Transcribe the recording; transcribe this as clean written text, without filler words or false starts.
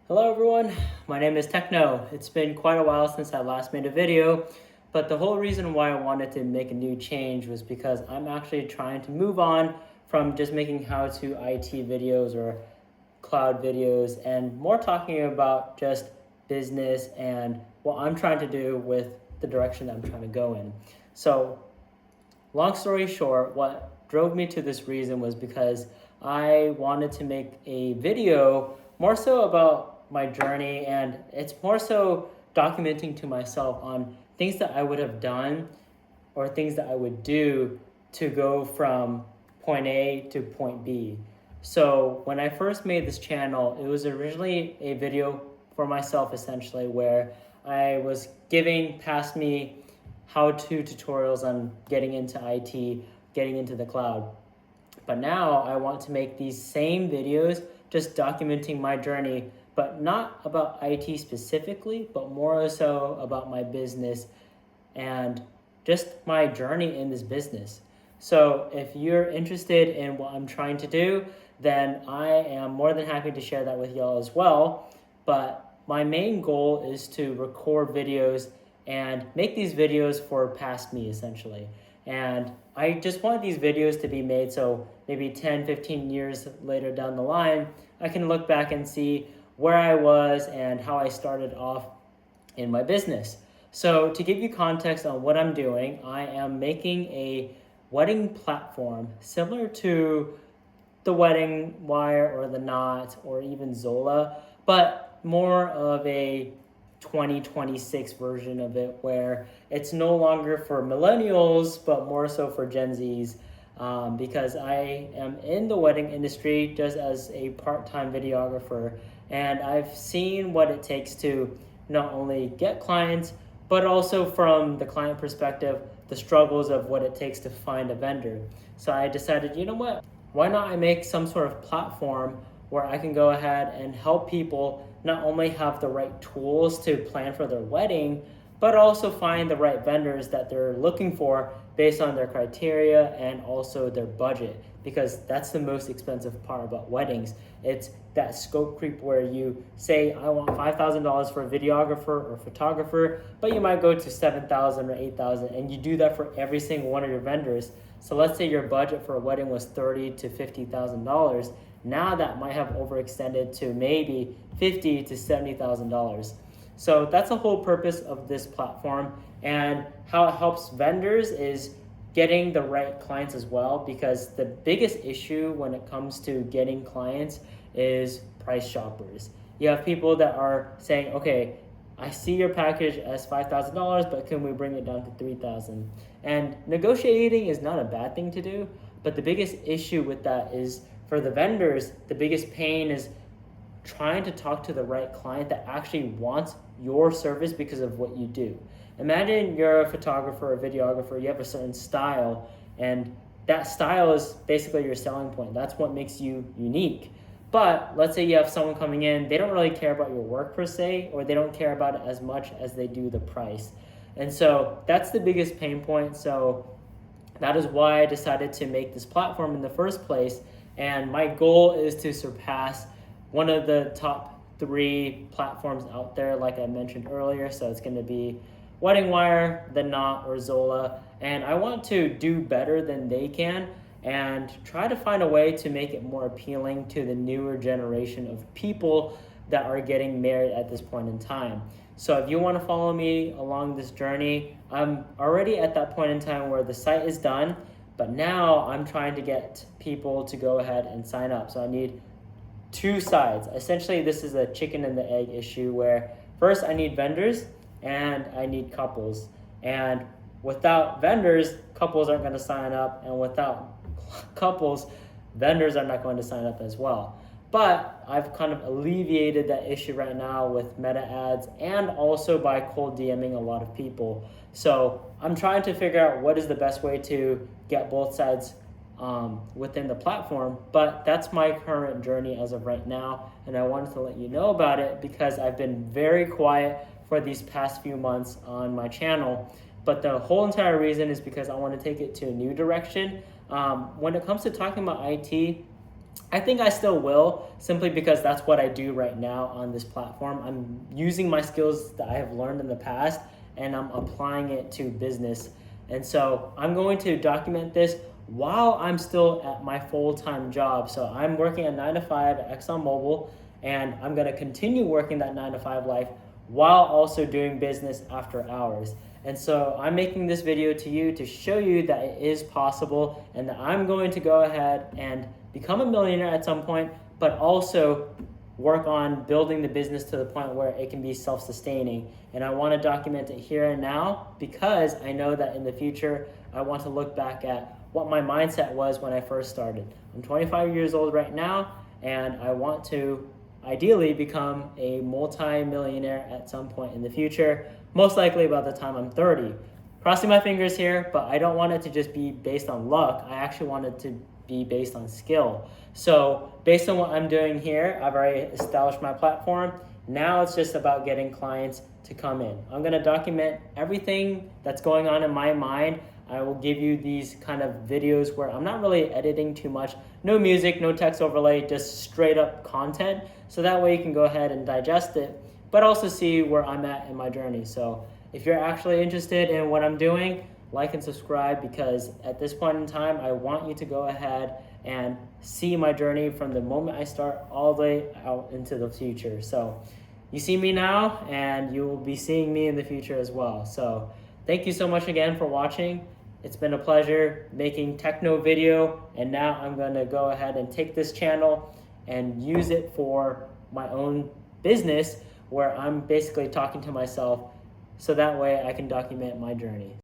Hello everyone, my name is TechNgo. It's been quite a while since I last made a video, but the whole reason why I wanted to make a new change was because I'm actually trying to move on from just making how-to IT videos or cloud videos and more talking about just business and what I'm trying to do with the direction that I'm trying to go in. So long story short, what drove me to this reason was because I wanted to make a video more so about my journey, and it's more so documenting to myself on things that I would have done or things that I would do to go from point A to point B. So when I first made this channel, it was originally a video for myself essentially where I was giving past me how-to tutorials on getting into IT, getting into the cloud. But now I want to make these same videos just documenting my journey, but not about IT specifically, but more so about my business and just my journey in this business. So if you're interested in what I'm trying to do, then I am more than happy to share that with y'all as well. But my main goal is to record videos and make these videos for past me essentially. And I just want these videos to be made so maybe 10, 15 years later down the line, I can look back and see where I was and how I started off in my business. So to give you context on what I'm doing, I am making a wedding platform similar to the Wedding Wire or the Knot or even Zola, but more of a 2026 version of it where it's no longer for millennials but more so for Gen Zs, because I am in the wedding industry just as a part-time videographer, and I've seen what it takes to not only get clients but also from the client perspective the struggles of what it takes to find a vendor. So I decided, you know what, why not I make some sort of platform where I can go ahead and help people not only have the right tools to plan for their wedding, but also find the right vendors that they're looking for based on their criteria and also their budget, because that's the most expensive part about weddings. It's that scope creep where you say, I want $5,000 for a videographer or photographer, but you might go to $7,000 or $8,000, and you do that for every single one of your vendors. So let's say your budget for a wedding was $30,000 to $50,000. Now that might have overextended to maybe $50,000 to $70,000. So that's the whole purpose of this platform, and how it helps vendors is getting the right clients as well, because the biggest issue when it comes to getting clients is price shoppers. You have people that are saying, okay, I see your package as $5,000, but can we bring it down to $3,000? And negotiating is not a bad thing to do, but the biggest issue with that is for the vendors, the biggest pain is trying to talk to the right client that actually wants your service because of what you do. Imagine you're a photographer or videographer, you have a certain style, and that style is basically your selling point. That's what makes you unique. But let's say you have someone coming in, they don't really care about your work per se, or they don't care about it as much as they do the price. And so that's the biggest pain point. So that is why I decided to make this platform in the first place. And my goal is to surpass one of the top 3 platforms out there, like I mentioned earlier. So it's going to be Wedding Wire, The Knot, or Zola. And I want to do better than they can and try to find a way to make it more appealing to the newer generation of people that are getting married at this point in time. So if you want to follow me along this journey, I'm already at that point in time where the site is done, but now I'm trying to get people to go ahead and sign up. So I need 2 sides. Essentially, this is a chicken and the egg issue where first I need vendors and I need couples. And without vendors, couples aren't going to sign up, and without couples, vendors are not going to sign up as well. But I've kind of alleviated that issue right now with meta ads and also by cold DMing a lot of people. So I'm trying to figure out what is the best way to get both sides within the platform, but that's my current journey as of right now, and I wanted to let you know about it because I've been very quiet for these past few months on my channel. But the whole entire reason is because I want to take it to a new direction. When it comes to talking about IT, I think I still will, simply because that's what I do right now on this platform. I'm using my skills that I have learned in the past and I'm applying it to business. And so I'm going to document this while I'm still at my full-time job. So I'm working a 9 to 5 at ExxonMobil, and I'm going to continue working that 9 to 5 life while also doing business after hours. And so I'm making this video to you to show you that it is possible and that I'm going to go ahead and become a millionaire at some point, but also work on building the business to the point where it can be self-sustaining. And I want to document it here and now because I know that in the future, I want to look back at what my mindset was when I first started. I'm 25 years old right now, and I want to ideally become a multi-millionaire at some point in the future, most likely about the time I'm 30. Crossing my fingers here, but I don't want it to just be based on luck. I actually want it to be based on skill. So based on what I'm doing here, I've already established my platform. Now it's just about getting clients to come in. I'm gonna document everything that's going on in my mind. I will give you these kind of videos where I'm not really editing too much. No music, no text overlay, just straight up content. So that way you can go ahead and digest it, but also see where I'm at in my journey. So if you're actually interested in what I'm doing, like and subscribe, because at this point in time, I want you to go ahead and see my journey from the moment I start all the way out into the future. So you see me now and you will be seeing me in the future as well. So thank you so much again for watching. It's been a pleasure making TechNgo video, and now I'm gonna go ahead and take this channel and use it for my own business where I'm basically talking to myself, so that way I can document my journey.